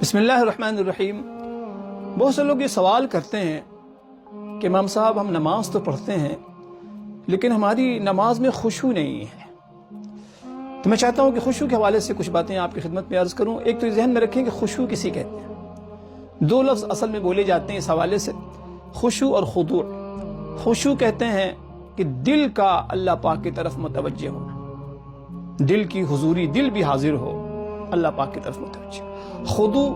بسم اللہ الرحمن الرحیم۔ بہت سے لوگ یہ سوال کرتے ہیں کہ امام صاحب ہم نماز تو پڑھتے ہیں لیکن ہماری نماز میں خشوع نہیں ہے۔ تو میں چاہتا ہوں کہ خشوع کے حوالے سے کچھ باتیں آپ کی خدمت میں عرض کروں۔ ایک تو ذہن میں رکھیں کہ خشوع کسی کہتے ہیں، دو لفظ اصل میں بولے جاتے ہیں اس حوالے سے، خشوع اور خضوع۔ خشوع کہتے ہیں کہ دل کا اللہ پاک کی طرف متوجہ ہونا، دل کی حضوری، دل بھی حاضر ہو اللہ پاک کی طرف متوجہ۔ خضوع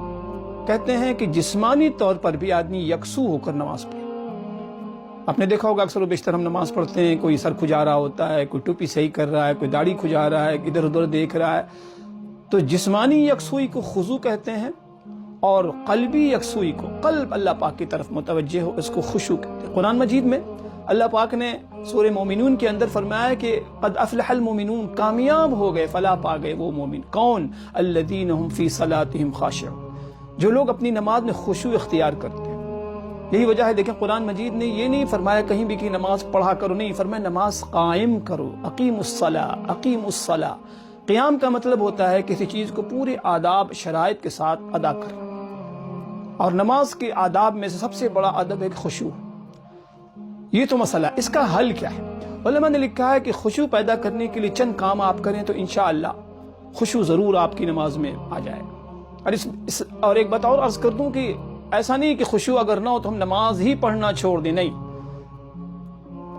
کہتے ہیں کہ جسمانی طور پر بھی آدمی یکسو ہو کر نماز پڑھے۔ آپ نے دیکھا ہوگا اکثر و بیشتر ہم نماز پڑھتے ہیں، کوئی سر کھجا رہا ہوتا ہے، کوئی ٹوپی صحیح کر رہا ہے، کوئی داڑھی کھجا رہا ہے، ادھر ادھر دیکھ رہا ہے۔ تو جسمانی یکسوئی کو خضوع کہتے ہیں اور قلبی یکسوئی کو، قلب اللہ پاک کی طرف متوجہ ہو، اس کو خشوع کہتے ہیں۔ قرآن مجید میں اللہ پاک نے سورہ مومنون کے اندر فرمایا کہ قد افلح المومنون، کامیاب ہو گئے، فلاح پا گئے وہ مومن۔ کون؟ الذین هم فی صلاتهم خاشعون، جو لوگ اپنی نماز میں خشوع اختیار کرتے ہیں۔ یہی وجہ ہے، دیکھیں قرآن مجید نے یہ نہیں فرمایا کہیں بھی کہ نماز پڑھا کرو، نہیں، فرمایا نماز قائم کرو، اقیموا الصلاۃ، اقیموا الصلاۃ۔ قیام کا مطلب ہوتا ہے کسی چیز کو پورے آداب شرائط کے ساتھ ادا کرنا، اور نماز کے آداب میں سے سب سے بڑا ادب ہے خشوع۔ یہ تو مسئلہ، اس کا حل کیا ہے؟ علماء نے لکھا ہے کہ خشوع پیدا کرنے کے لیے چند کام آپ کریں تو انشاءاللہ خشوع ضرور آپ کی نماز میں آ جائے گا۔ اور ایک بات اور عرض کر دوں کہ ایسا نہیں کہ خشوع اگر نہ ہو تو ہم نماز ہی پڑھنا چھوڑ دیں، نہیں۔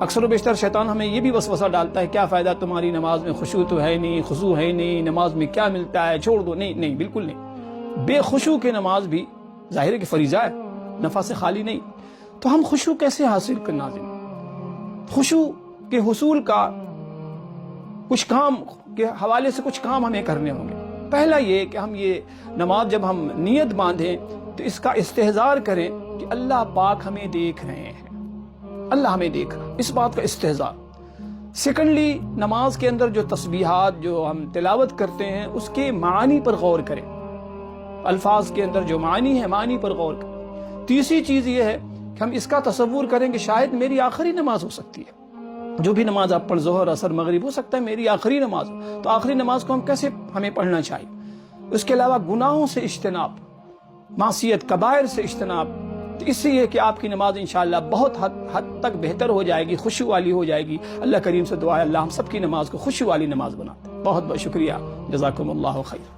اکثر و بیشتر شیطان ہمیں یہ بھی وسوسہ ڈالتا ہے، کیا فائدہ تمہاری نماز میں، خشوع تو ہے نہیں، خضوع ہے نہیں، نماز میں کیا ملتا ہے، چھوڑ دو۔ نہیں نہیں، بالکل نہیں۔ بے خشوع کی نماز بھی ظاہر ہے کہ فریضہ ہے، نفع سے خالی نہیں۔ تو ہم خشوع کیسے حاصل کرنا ہے؟ خشوع کے حصول کا کچھ کام کے حوالے سے کچھ کام ہمیں کرنے ہوں گے۔ پہلا یہ کہ ہم یہ نماز جب ہم نیت باندھیں تو اس کا استحضار کریں کہ اللہ پاک ہمیں دیکھ رہے ہیں، اللہ ہمیں دیکھ رہا ہے، اس بات کا استحضار۔ سیکنڈلی، نماز کے اندر جو تسبیحات جو ہم تلاوت کرتے ہیں اس کے معانی پر غور کریں، الفاظ کے اندر جو معانی ہے معانی پر غور کریں۔ تیسری چیز یہ ہے کہ ہم اس کا تصور کریں کہ شاید میری آخری نماز ہو سکتی ہے، جو بھی نماز آپ پڑھ، ظہر، عصر، مغرب، ہو سکتا ہے میری آخری نماز ہو۔ تو آخری نماز کو ہم کیسے ہمیں پڑھنا چاہیے؟ اس کے علاوہ گناہوں سے اجتناب، معصیت، کبائر سے اجتناب۔ تو اس سے یہ کہ آپ کی نماز انشاءاللہ بہت حد تک بہتر ہو جائے گی، خشوع والی ہو جائے گی۔ اللہ کریم سے دعا ہے اللہ ہم سب کی نماز کو خشوع والی نماز بناتے۔ بہت بہت شکریہ، جزاکم اللہ خیر۔